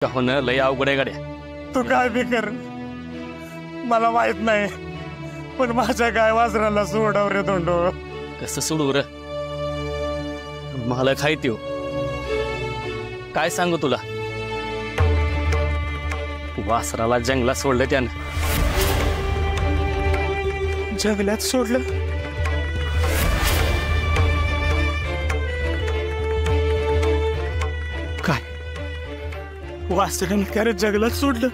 होणं लय अवघड आहे गाड्या। तू काय बी कर मला माहित नाही, पण माझ्या गाय वासराला सोडव रे धोंडो। कसं सोडू र? मला खायती हो, काय सांगू तुला। वासराला जंगलात सोडलं त्यानं। जंगलात सोडलं? काय वासराने खरं जंगलात सोडलं?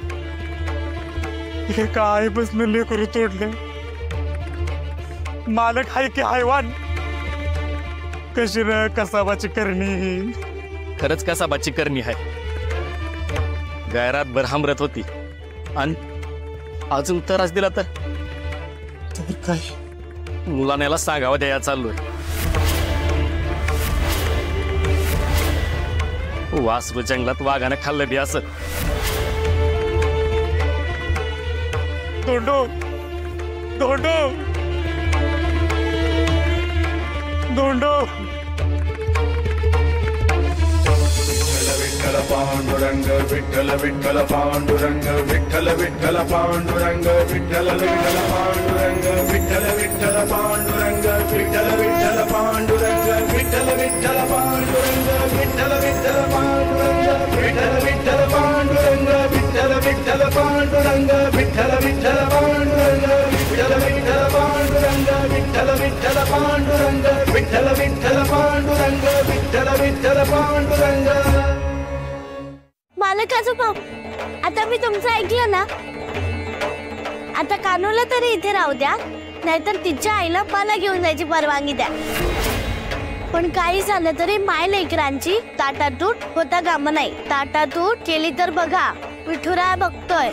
हे काय बसणं लेकरू तोडलं? मालक आहे की हैवान? कशी र कसाबाची करणी? खरंच कसाबाची करणी आहे। गायरात बरहामरत होती आणि अजून त्रास दिला तर काय मुलांना सांगावं द्या चाललोय। वासरू जंगलात वाघानं खाल्लं बी असं। धोंडो धोंडो धोंडो विठ्ठल पांडुरंग विठ्ठल विठ्ठल पांडुरंग विठ्ठल विठ्ठल पांडुरंग विठ्ठल विठ्ठल पांडुरंग विठ्ठल विठ्ठल पांडुरंग विठ्ठल विठ्ठल पांडुरंग विठ्ठल विठ्ठल पांडुरंग विठ्ठल विठ्ठल पांडुरंग विठ्ठल विठ्ठल पांडुरंग विठ्ठल विठ्ठल पांडुरंग विठ्ठल विठ्ठल पांडुरंग विठ्ठल विठ्ठल पांडुरंग विठ्ठल विठ्ठल पांडुरंग विठ्ठल विठ्ठल पांडुरंग विठ्ठल विठ्ठल पांडुरंग। मालकाचं भाऊ, आता मी तुमचं ऐकलं ना, आता कानूला तरी इथे राहू द्या, नाहीतर तिच्या आईला मला घेऊन जायची परवानगी द्या। पण काही झालं तरी माय लेकरांची ताटातूट होता कामा नाही। ताटातूट केली तर बघा विठुराय बघतोय।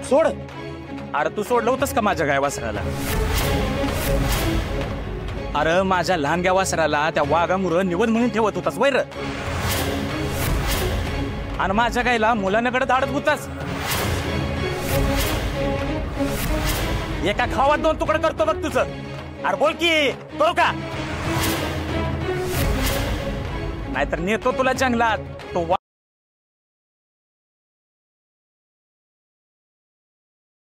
सोड। अरे तू सोडलं होतंस का माझ्या गायवासराला? अरे माझ्या लहान गायवासराला त्या वाघामुळं निवड म्हणून ठेवत होतास वैर, आणि माझ्या गायला मुलांकडे धाडत होतास। एका खावात दोन तुकडे करतो बघ तुझं। अरे बोल की करू का? नाहीतर नेतो तुला जंगलात। तो